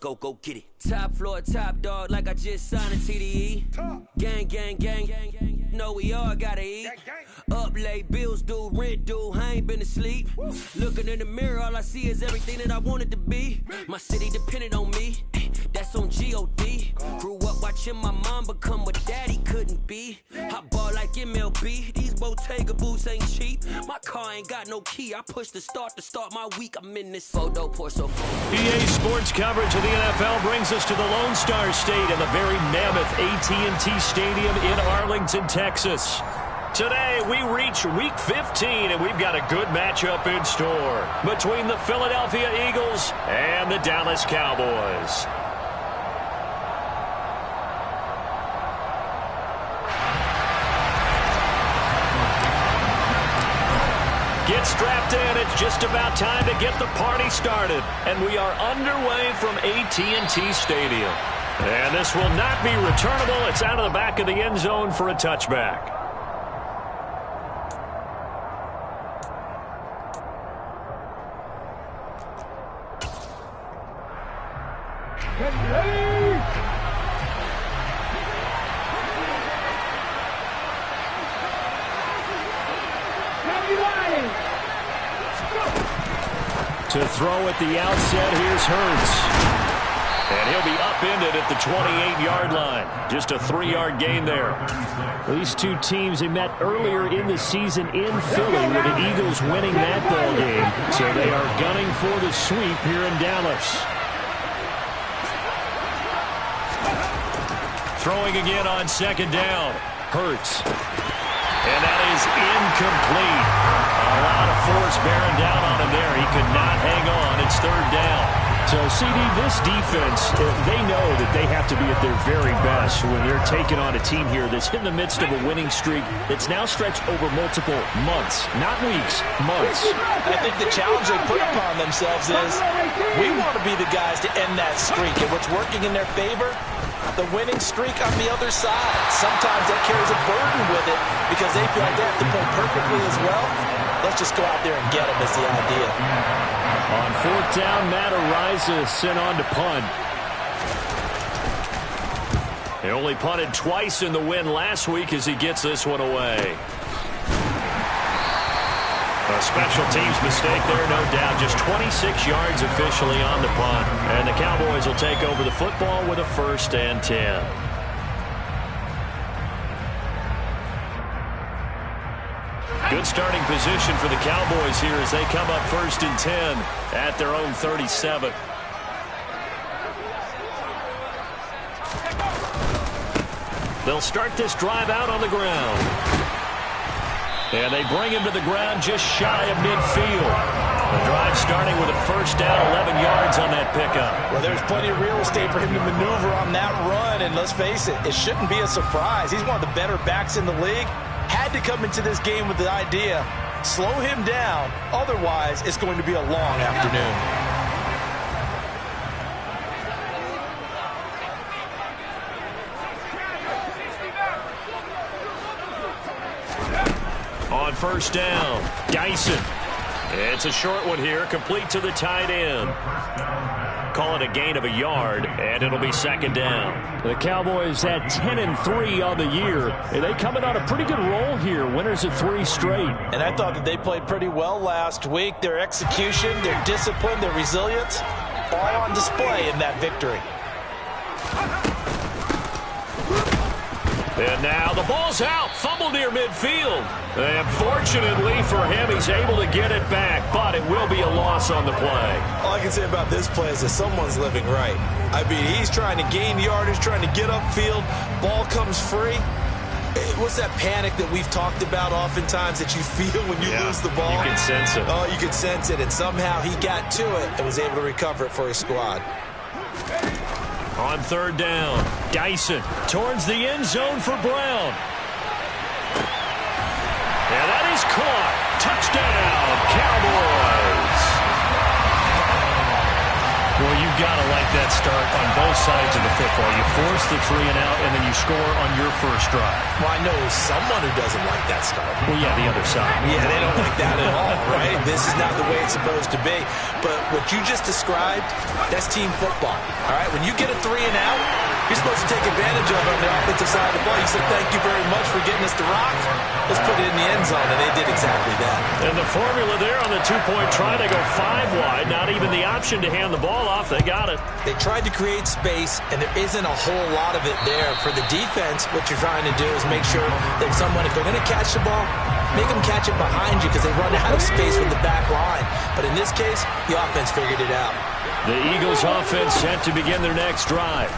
go get it. Top floor, top dog, like I just signed a TDE. Gang, gang, gang, gang, gang. No, we all gotta eat. Up late, bills due, rent due, I ain't been asleep. Looking in the mirror, all I see is everything that I wanted to be. My city depended on me, that's on G.O.D. Grew up watching my mom become what daddy couldn't be. I ball like MLB, these Bottega boots ain't cheap. My car ain't got no key, I push the start to start my week. I'm in this photo pour so far. EA Sports coverage of the NFL brings us to the Lone Star State and the very mammoth AT&T Stadium in Arlington, Texas. Today, we reach Week 15, and we've got a good matchup in store between the Philadelphia Eagles and the Dallas Cowboys. Get strapped in. It's just about time to get the party started. And we are underway from AT&T Stadium. And this will not be returnable. It's out of the back of the end zone for a touchback. To throw at the outset, here's Hurts. And he'll be upended at the 28-yard line. Just a 3-yard gain there. These two teams, they met earlier in the season in Philly with the Eagles winning that ball game. So they are gunning for the sweep here in Dallas. Throwing again on second down. Hurts. And that is incomplete. A lot of force bearing down on him there. He could not hang on. It's third down. So, CD, this defense, they know that they have to be at their very best when they're taking on a team here that's in the midst of a winning streak that's now stretched over multiple months, not weeks, months. I think the challenge they put upon themselves is we want to be the guys to end that streak. And what's working in their favor, the winning streak on the other side. Sometimes that carries a burden with it because they feel like they have to play perfectly as well. Let's just go out there and get them is the idea. On fourth down, Matt Araiza sent on to punt. He only punted twice in the win last week as he gets this one away. A special teams mistake there, no doubt. Just 26 yards officially on the punt. And the Cowboys will take over the football with a 1st and 10. Good starting position for the Cowboys here as they come up 1st and 10 at their own 37. They'll start this drive out on the ground. And they bring him to the ground just shy of midfield. The drive starting with a 1st down, 11 yards on that pickup. Well, there's plenty of real estate for him to maneuver on that run. And let's face it, it shouldn't be a surprise. He's one of the better backs in the league. Had to come into this game with the idea, slow him down. Otherwise, it's going to be a long afternoon. On 1st down, Dyson. It's a short one here, complete to the tight end. Call it a gain of a yard, and it'll be 2nd down. The Cowboys at 10-3 on the year. And they coming on a pretty good roll here, winners of 3 straight. And I thought that they played pretty well last week. Their execution, their discipline, their resilience, all on display in that victory. And now the ball's out, fumble near midfield. And fortunately for him, he's able to get it back, but it will be a loss on the play. All I can say about this play is that someone's living right. I mean, he's trying to gain yardage, trying to get upfield. Ball comes free. What's that panic that we've talked about oftentimes that you feel when you lose the ball? You can sense it. Oh, you can sense it, and somehow he got to it and was able to recover it for his squad. On 3rd down, Dyson towards the end zone for Brown. And that is caught. Touchdown, Cowboys. Well, you've got to like that start on both sides of the football. You force the 3 and out, and then you score on your first drive. Well, I know someone who doesn't like that start. Well, yeah, the other side. Yeah, they don't like that at all, right? This is not the way it's supposed to be. But what you just described, that's team football, all right? When you get a 3 and out, you're supposed to take advantage of it on the offensive side of the ball. You said, thank you very much for getting us the rock. Let's put it in the end zone, and they did exactly that. And the formula there on the 2-point try, they go 5 wide. Not even the option to hand the ball off. They got it. They tried to create space, and there isn't a whole lot of it there. For the defense, what you're trying to do is make sure that someone, if they're going to catch the ball, make them catch it behind you because they run out of space with the back line. But in this case, the offense figured it out. The Eagles offense set to begin their next drive.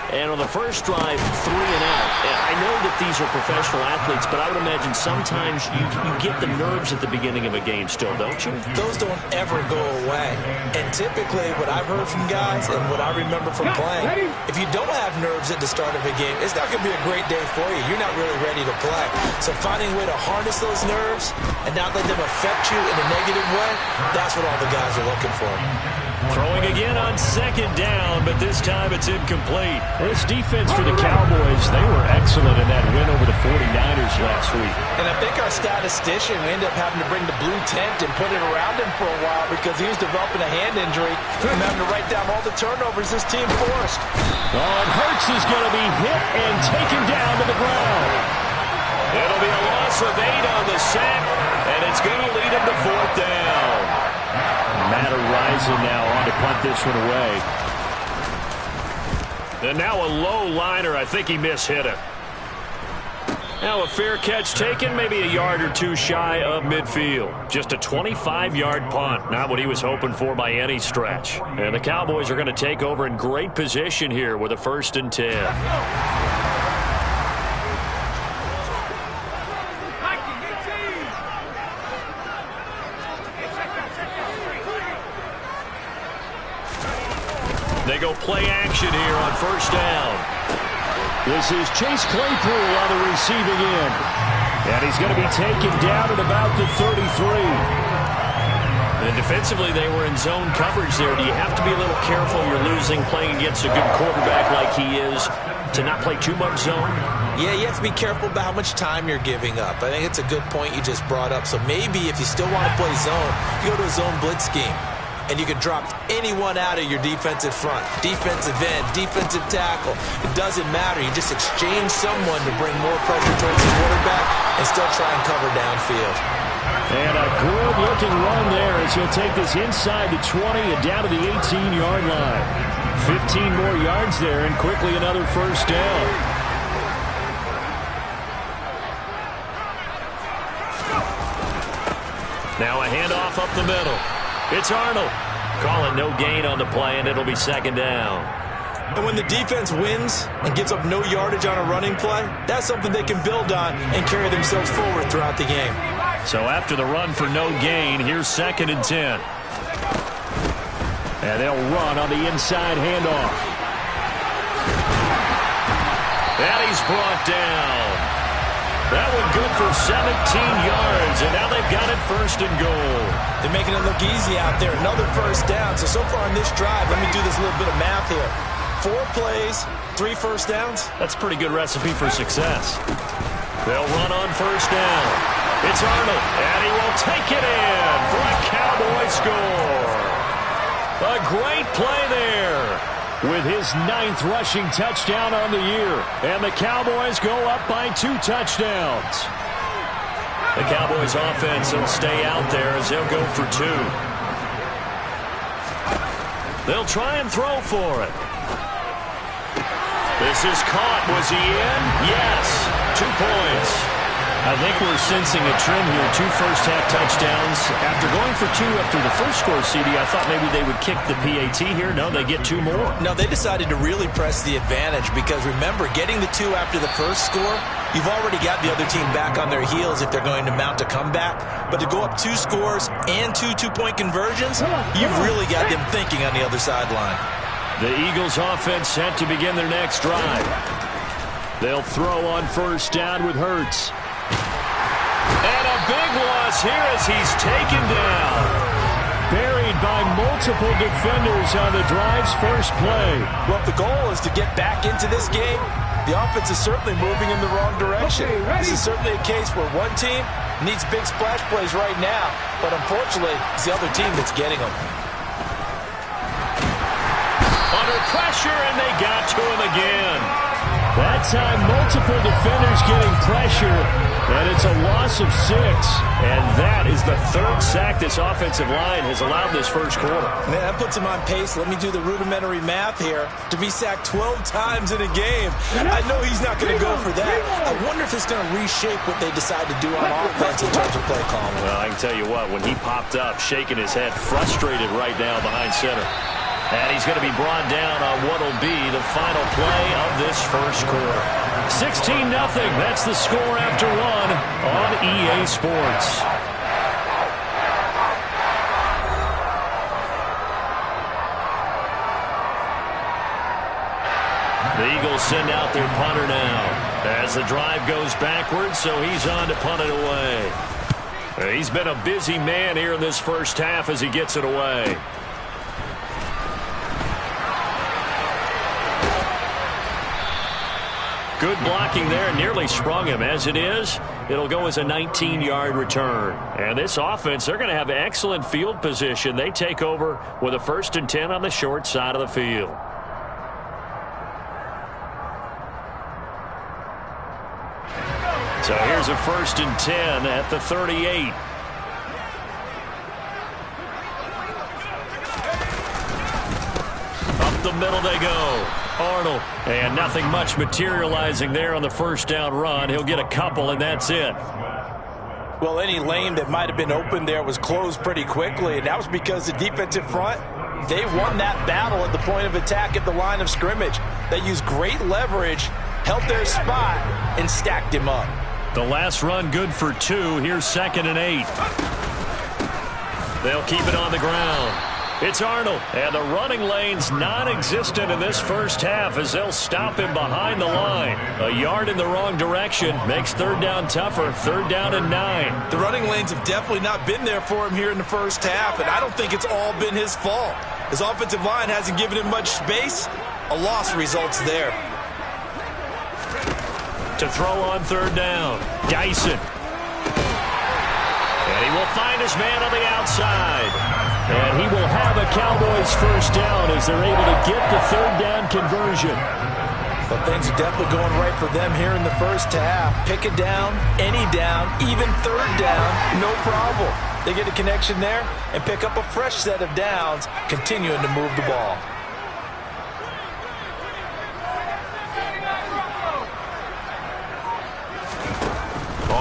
And on the first drive, 3 and out. I know that these are professional athletes, but I would imagine sometimes you get the nerves at the beginning of a game still, don't you? Those don't ever go away. And typically, what I've heard from guys and what I remember from playing, if you don't have nerves at the start of a game, it's not going to be a great day for you. You're not really ready to play. So finding a way to harness those nerves and not let them affect you in a negative way, that's what all the guys are looking for. Throwing again on second down, but this time it's incomplete. This defense for the Cowboys, they were excellent in that win over the 49ers last week. And I think our statistician ended up having to bring the blue tent and put it around him for a while because he was developing a hand injury and having to write down all the turnovers this team forced. Oh, and Hurts is going to be hit and taken down to the ground. It'll be a loss of 8 on the sack, and it's going to lead him to 4th down. Matt Rising now on to punt this one away. And now a low liner. I think he mishit it. Now a fair catch taken, maybe a yard or two shy of midfield. Just a 25-yard punt. Not what he was hoping for by any stretch. And the Cowboys are going to take over in great position here with a 1st and 10. They go play action here on 1st down. This is Chase Claypool on the receiving end. And he's going to be taken down at about the 33. And defensively, they were in zone coverage there. Do you have to be a little careful? You're losing playing against a good quarterback like he is to not play too much zone? Yeah, you have to be careful about how much time you're giving up. I think it's a good point you just brought up. So maybe if you still want to play zone, you go to a zone blitz scheme. And you can drop anyone out of your defensive front, defensive end, defensive tackle. It doesn't matter. You just exchange someone to bring more pressure towards the quarterback and still try and cover downfield. And a good-looking run there as he'll take this inside the 20 and down to the 18-yard line. 15 more yards there and quickly another 1st down. Now a handoff up the middle. It's Arnold. Calling no gain on the play, and it'll be 2nd down. And when the defense wins and gives up no yardage on a running play, that's something they can build on and carry themselves forward throughout the game. So after the run for no gain, here's 2nd and 10. And they'll run on the inside handoff. And he's brought down. That one good for 17 yards, and now they've got it 1st and goal. They're making it look easy out there. Another 1st down. So far in this drive, let me do this little bit of math here. 4 plays, 3 1st downs. That's a pretty good recipe for success. They'll run on 1st down. It's Arnold, and he will take it in for a Cowboy score. A great play there with his 9th rushing touchdown on the year. And the Cowboys go up by 2 touchdowns. The Cowboys offense will stay out there as they'll go for 2. They'll try and throw for it. This is caught. Was he in? Yes. 2 points. I think we're sensing a trend here. 2 first-half touchdowns. After going for 2 after the first score, CD, I thought maybe they would kick the PAT here. No, they get 2 more. No, they decided to really press the advantage because, remember, getting the 2 after the first score, you've already got the other team back on their heels if they're going to mount a comeback. But to go up 2 scores and 2 two-point conversions, you've really got them thinking on the other sideline. The Eagles offense set to begin their next drive. They'll throw on 1st down with Hurts. And a big loss here as he's taken down. buried by multiple defenders on the drive's first play. Well, if the goal is to get back into this game, the offense is certainly moving in the wrong direction. This is certainly a case where one team needs big splash plays right now, but unfortunately, it's the other team that's getting them. Under pressure, and they got to him again. That time, multiple defenders getting pressure, and it's a loss of 6. And that is the 3rd sack this offensive line has allowed this first quarter. Man, that puts him on pace. Let me do the rudimentary math here. To be sacked 12 times in a game, I know he's not going to go for that. I wonder if it's going to reshape what they decide to do on offense in terms of play calling. Well, I can tell you what, when he popped up, shaking his head, frustrated right now behind center. And he's going to be brought down on what will be the final play of this first quarter. 16-0. That's the score after 1 on EA Sports. The Eagles send out their punter now as the drive goes backwards, so he's on to punt it away. He's been a busy man here in this first half as he gets it away. Good blocking there, nearly sprung him. As it is, it'll go as a 19-yard return. And this offense, they're going to have excellent field position. They take over with a 1st and 10 on the short side of the field. So here's a 1st and 10 at the 38. Up the middle they go. Arnold, and nothing much materializing there on the first down run. He'll get a couple, and that's it. Well, any lane that might have been open there was closed pretty quickly, and that was because the defensive front, they won that battle at the point of attack at the line of scrimmage. They used great leverage, held their spot, and stacked him up. The last run good for 2. Here's 2nd and 8. They'll keep it on the ground. It's Arnold, and the running lane's non-existent in this first half as they'll stop him behind the line. A yard in the wrong direction makes 3rd down tougher. 3rd down and 9. The running lanes have definitely not been there for him here in the first half, and I don't think it's all been his fault. His offensive line hasn't given him much space. A loss results there. To throw on 3rd down, Dyson. And he will find his man on the outside. And he will have a Cowboys first down as they're able to get the 3rd down conversion. But things are definitely going right for them here in the first half. Pick it down, any down, even 3rd down, no problem. They get a connection there and pick up a fresh set of downs, continuing to move the ball.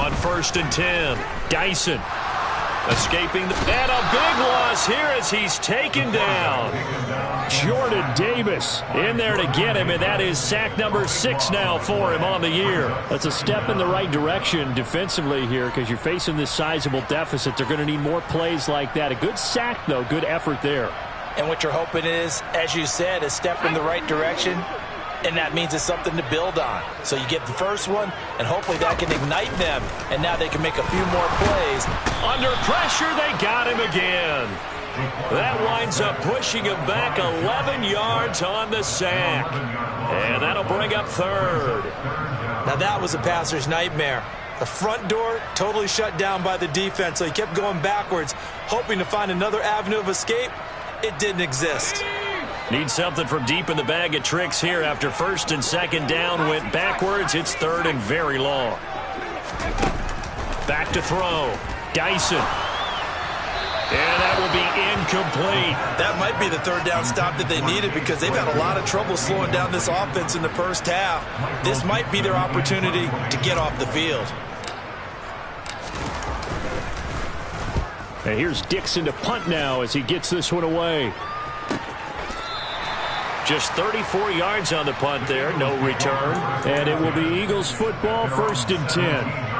On 1st and 10, Dyson. Escaping, and a big loss here as he's taken down. Jordan Davis in there to get him, and that is sack number 6 now for him on the year. That's a step in the right direction defensively here because you're facing this sizable deficit. They're going to need more plays like that. A good sack, though. Good effort there. And what you're hoping is, as you said, a step in the right direction. And that means it's something to build on. So you get the first one, and hopefully that can ignite them. And now they can make a few more plays. Under pressure, they got him again. That winds up pushing him back 11 yards on the sack. And that'll bring up 3rd. Now that was a passer's nightmare. The front door totally shut down by the defense, so he kept going backwards, hoping to find another avenue of escape. It didn't exist. Need something from deep in the bag of tricks here after 1st and 2nd down went backwards. It's 3rd and very long. Back to throw. Dyson. And that will be incomplete. That might be the 3rd down stop that they needed because they've had a lot of trouble slowing down this offense in the first half. This might be their opportunity to get off the field. And here's Dixon to punt now as he gets this one away. Just 34 yards on the punt there, no return. And it will be Eagles football, 1st and 10.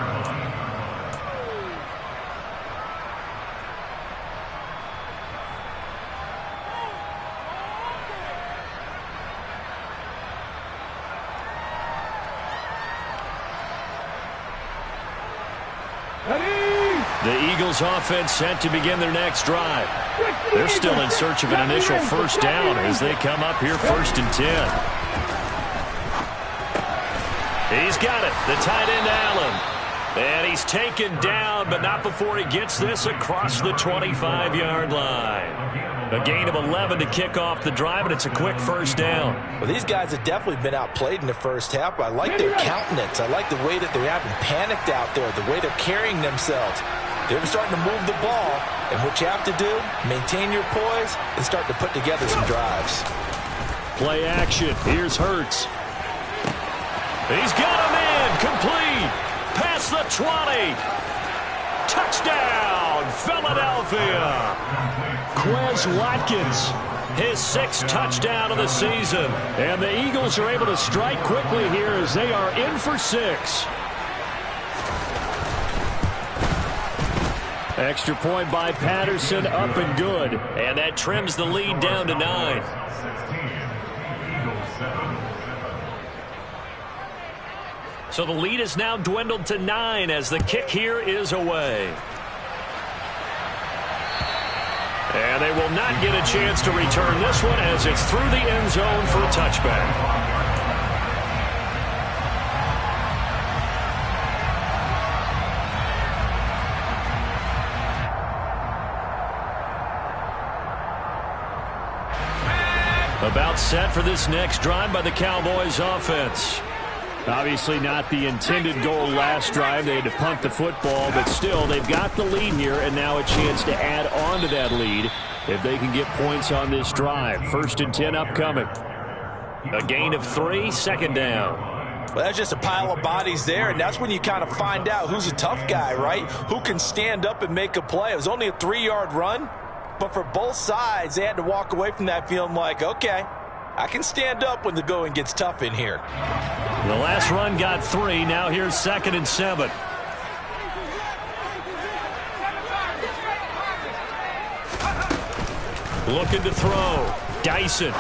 Eagles offense set to begin their next drive. They're still in search of an initial first down as they come up here 1st and 10. He's got it. The tight end, Allen. And he's taken down, but not before he gets this across the 25-yard line. A gain of 11 to kick off the drive, and it's a quick first down. Well, these guys have definitely been outplayed in the first half. I like their countenance. I like the way that they're having panicked out there, the way they're carrying themselves. They're starting to move the ball, and what you have to do, maintain your poise and start to put together some drives. Play action. Here's Hurts. He's got him in. Complete. Past the 20. Touchdown, Philadelphia. Quez Watkins, his 6th touchdown of the season. And the Eagles are able to strike quickly here as they are in for 6. Extra point by Patterson, up and good. And that trims the lead down to 9. So the lead is now dwindled to 9 as the kick here is away. And they will not get a chance to return this one as it's through the end zone for a touchback. About set for this next drive by the Cowboys offense. Obviously not the intended goal last drive. They had to punt the football, but still they've got the lead here and now a chance to add on to that lead if they can get points on this drive. 1st and 10 upcoming. A gain of 3, 2nd down. Well, that's just a pile of bodies there, and that's when you kind of find out who's a tough guy, right? Who can stand up and make a play. It was only a 3-yard run, but for both sides, they had to walk away from that feeling like, okay, I can stand up when the going gets tough in here. The last run got 3. Now here's 2nd and 7. Looking to throw. Dyson.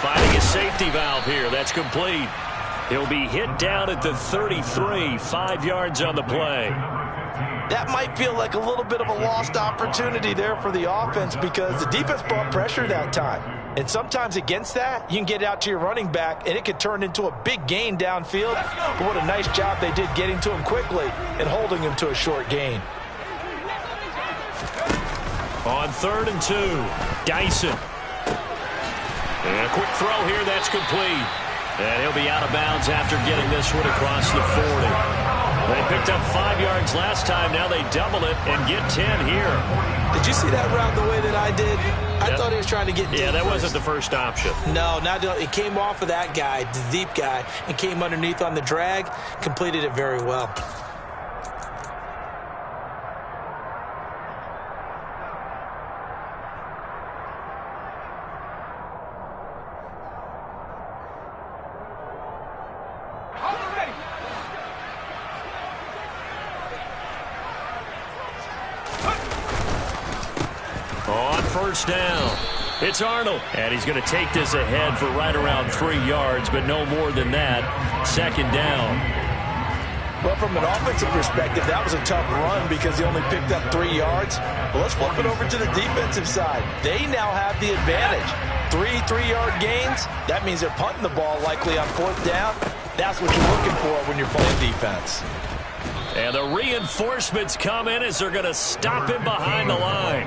Finding a safety valve here. That's complete. He'll be hit down at the 33. 5 yards on the play. That might feel like a little bit of a lost opportunity there for the offense because the defense brought pressure that time. And sometimes against that, you can get out to your running back, and it could turn into a big gain downfield. But what a nice job they did getting to him quickly and holding him to a short gain. On 3rd and 2, Dyson. And a quick throw here, that's complete. And he'll be out of bounds after getting this one across the 40. They picked up 5 yards last time. Now they double it and get 10 here. Did you see that route the way that I did? I thought he was trying to get deep. Yeah, that wasn't the first option. No, not it came off of that guy, the deep guy, and came underneath on the drag. Completed it very well. On 1st down, it's Arnold. And he's going to take this ahead for right around 3 yards, but no more than that. 2nd down. Well, from an offensive perspective, that was a tough run because he only picked up 3 yards. Well, let's flip it over to the defensive side. They now have the advantage. 3-3-yard gains, that means they're punting the ball likely on 4th down. That's what you're looking for when you're playing defense. And the reinforcements come in as they're going to stop him behind the line.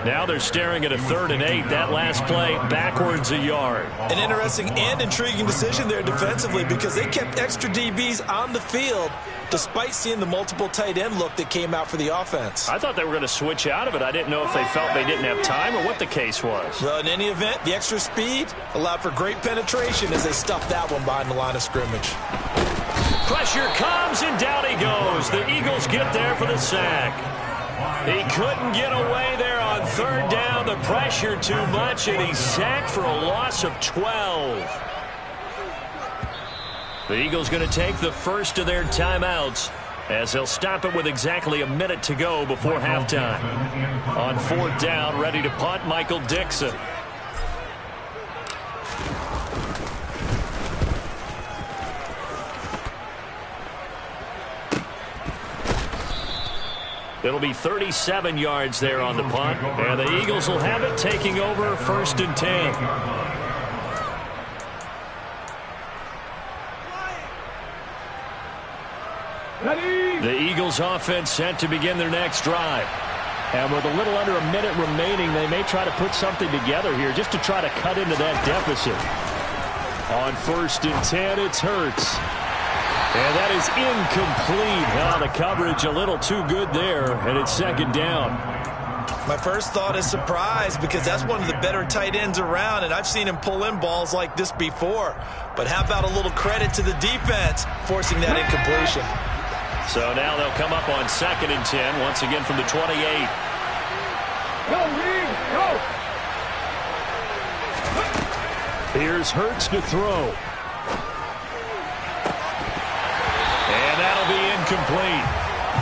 Now they're staring at a 3rd and 8. That last play backwards a yard. An interesting and intriguing decision there defensively because they kept extra DBs on the field despite seeing the multiple tight end look that came out for the offense. I thought they were going to switch out of it. I didn't know if they felt they didn't have time or what the case was. Well, in any event, the extra speed allowed for great penetration as they stuffed that one behind the line of scrimmage. Pressure comes, and down he goes. The Eagles get there for the sack. He couldn't get away there on 3rd down. The pressure too much, and he's sacked for a loss of 12. The Eagles going to take the first of their timeouts as they'll stop it with exactly a minute to go before halftime. On 4th down, ready to punt, Michael Dixon. It'll be 37 yards there on the punt. And the Eagles will have it, taking over 1st and 10. The Eagles offense set to begin their next drive. And with a little under a minute remaining, they may try to put something together here just to try to cut into that deficit. On 1st and 10, it's Hurts. And that is incomplete. Well, the coverage a little too good there, and it's 2nd down. My first thought is surprise, because that's one of the better tight ends around, and I've seen him pull in balls like this before. But how about a little credit to the defense forcing that incompletion? So now they'll come up on 2nd and 10, once again from the 28. Go, Reed, go! Here's Hurts to throw. And that'll be incomplete.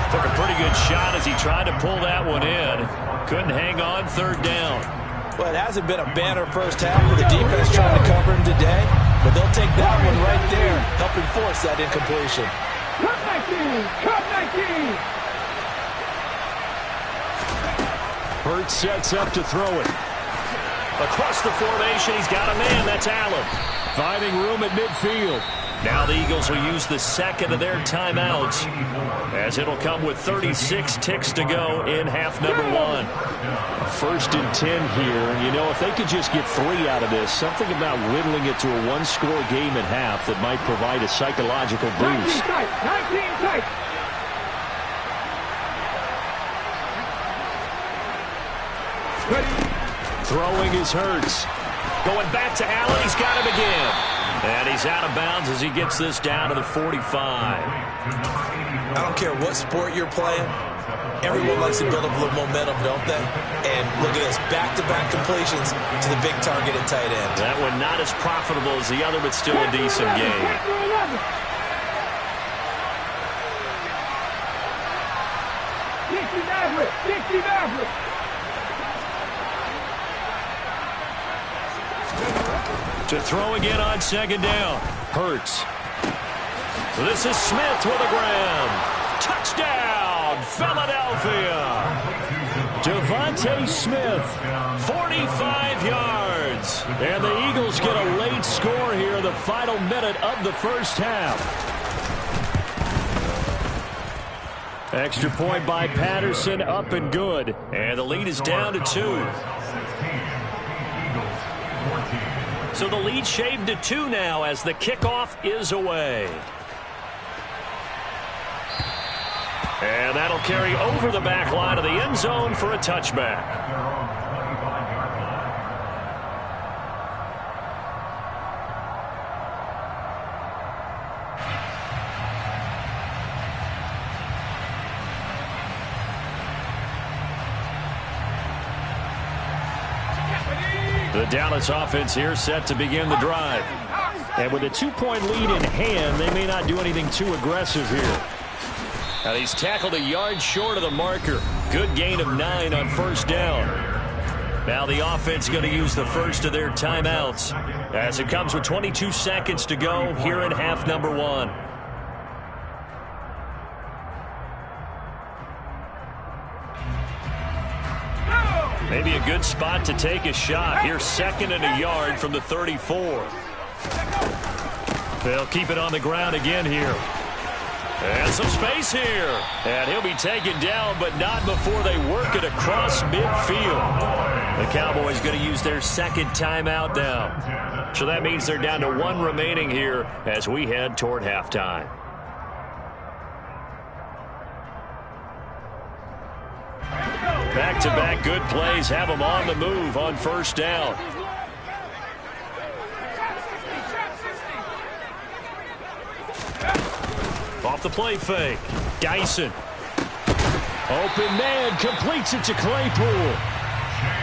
Took a pretty good shot as he tried to pull that one in. Couldn't hang on, 3rd down. Well, it hasn't been a banner first half with the defense trying to cover him today, but they'll take that one right there, helping force that incompletion. Cut 19! Cut 19! Hurts sets up to throw it. Across the formation, he's got a man. That's Allen. Finding room at midfield. Now the Eagles will use the 2nd of their timeouts, as it'll come with 36 ticks to go in half number 1. 1st and 10 here. And, you know, if they could just get 3 out of this, something about whittling it to a 1-score game at half that might provide a psychological boost. 19 tight! 19 tight! Throwing his Hurts. Going back to Allen. He's got him again. And he's out of bounds as he gets this down to the 45. I don't care what sport you're playing. Everyone likes to build up a little momentum, don't they? And look at this, back-to-back completions to the big target at tight end. That one not as profitable as the other, but still a decent game. To throw again on 2nd down. Hurts. So this is Smith with a grab. Touchdown, Philadelphia. Devontae Smith, 45 yards. And the Eagles get a late score here in the final minute of the first half. Extra point by Patterson, up and good. And the lead is down to 2. So the lead shaved to 2 now as the kickoff is away. And that'll carry over the back line of the end zone for a touchback. The Dallas offense here set to begin the drive. And with a 2-point lead in hand, they may not do anything too aggressive here. Now he's tackled a yard short of the marker. Good gain of 9 on 1st down. Now the offense going to use the first of their timeouts as it comes with 22 seconds to go here in half number 1. Maybe a good spot to take a shot. Here's 2nd and a yard from the 34. They'll keep it on the ground again here. And some space here. And he'll be taken down, but not before they work it across midfield. The Cowboys going to use their 2nd timeout now. So that means they're down to 1 remaining here as we head toward halftime. Back-to-back good plays have them on the move on 1st down. Off the play fake. Dyson. Open man completes it to Claypool.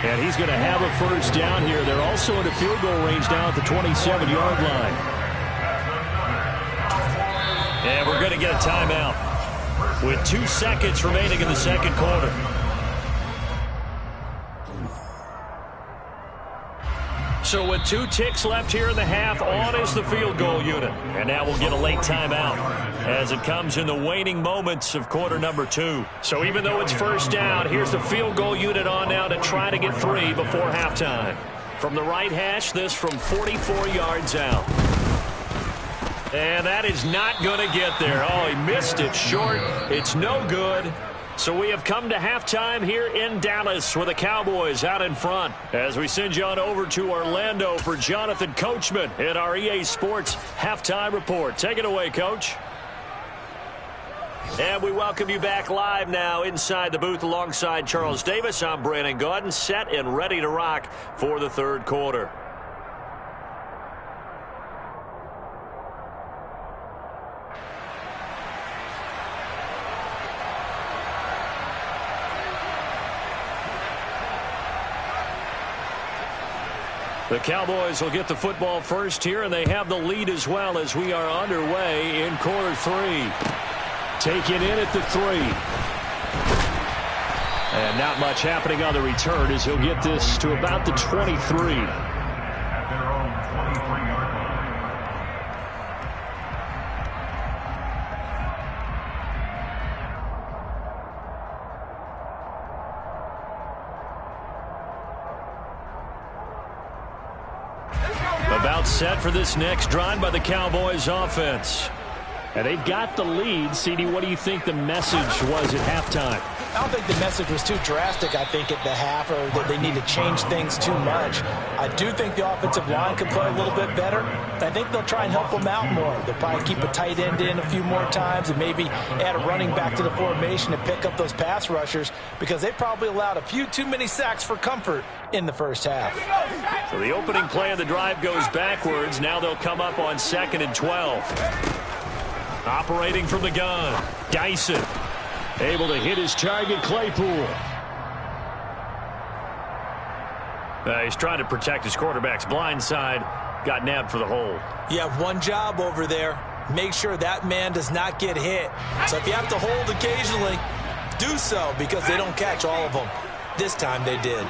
And he's going to have a 1st down here. They're also into field goal range now at the 27-yard line. And we're going to get a timeout with 2 seconds remaining in the 2nd quarter. So with 2 ticks left here in the half, on is the field goal unit. And now we'll get a late timeout as it comes in the waning moments of quarter number 2. So even though it's first down, here's the field goal unit on now to try to get 3 before halftime. From the right hash, this from 44 yards out. And that is not going to get there. Oh, he missed it short. It's no good. So we have come to halftime here in Dallas with the Cowboys out in front. As we send you on over to Orlando for Jonathan Coachman in our EA Sports Halftime Report. Take it away, Coach. And we welcome you back live now inside the booth alongside Charles Davis. I'm Brandon Gaudin, set and ready to rock for the third quarter. The Cowboys will get the football first here, and they have the lead as well as we are underway in quarter 3. Taken in at the 3. And not much happening on the return as he'll get this to about the 23. About set for this next drive by the Cowboys offense. And they've got the lead. CD, what do you think the message was at halftime? I don't think the message was too drastic, I think, at the half, or that they need to change things too much. I do think the offensive line could play a little bit better. I think they'll try and help them out more. They'll probably keep a tight end in a few more times and maybe add a running back to the formation to pick up those pass rushers, because they probably allowed a few too many sacks for comfort in the first half. So the opening play of the drive goes backwards. Now they'll come up on 2nd and 12. Operating from the gun, Dyson able to hit his target, Claypool. He's trying to protect his quarterback's blind side. Got nabbed for the hole. You have one job over there. Make sure that man does not get hit. So if you have to hold occasionally, do so, because they don't catch all of them. This time they did.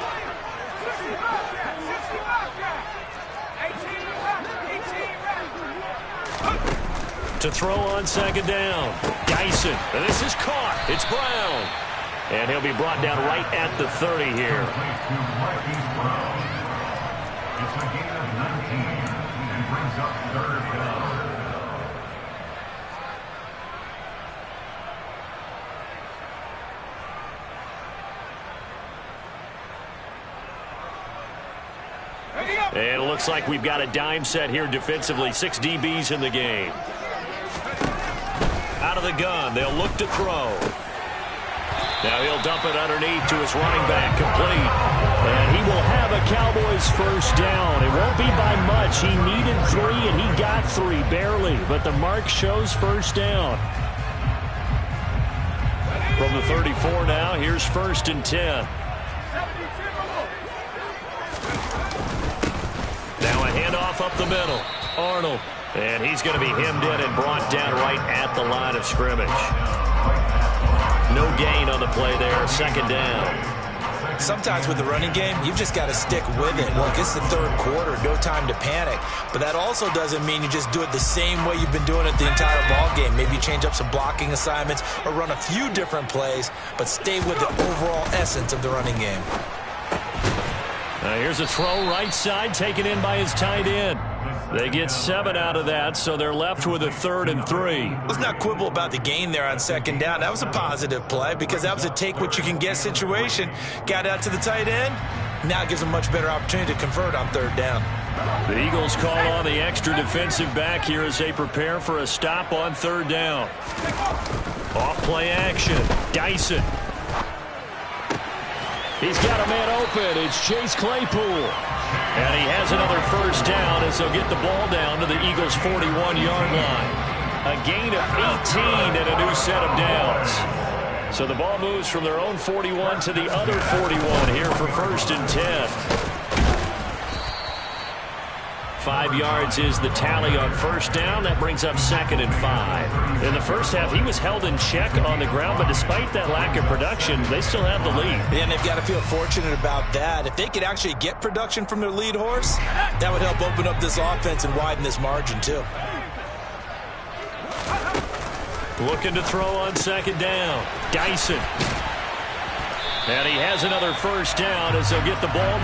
To throw on 2nd down. Dyson. And this is caught. It's Brown. And he'll be brought down right at the 30 here. And it looks like we've got a dime set here defensively. 6 DBs in the game. Out of the gun, they'll look to throw. Now he'll dump it underneath to his running back, complete. And he will have a Cowboys first down. It won't be by much. He needed 3, and he got 3, barely. But the mark shows first down. From the 34 now, here's 1st and 10. Now a handoff up the middle. Arnold. And he's going to be hemmed in and brought down right at the line of scrimmage. No gain on the play there. 2nd down. Sometimes with the running game, you've just got to stick with it. Look, it's the third quarter. No time to panic. But that also doesn't mean you just do it the same way you've been doing it the entire ball game. Maybe you change up some blocking assignments or run a few different plays, but stay with the overall essence of the running game. Now here's a throw right side, taken in by his tight end. They get 7 out of that, so they're left with a 3rd and 3. Let's not quibble about the gain there on 2nd down. That was a positive play because that was a take-what-you-can-get situation. Got out to the tight end. Now it gives them a much better opportunity to convert on 3rd down. The Eagles call on the extra defensive back here as they prepare for a stop on 3rd down. Off-play action. Dyson. He's got a man open. It's Chase Claypool. And he has another first down as they'll get the ball down to the Eagles' 41-yard line. A gain of 18 and a new set of downs. So the ball moves from their own 41 to the other 41 here for 1st and 10. 5 yards is the tally on first down. That brings up 2nd and 5. In the first half, he was held in check on the ground, but despite that lack of production, they still have the lead. And they've got to feel fortunate about that. If they could actually get production from their lead horse, that would help open up this offense and widen this margin too. Looking to throw on 2nd down. Dyson. And he has another first down as they'll get the ball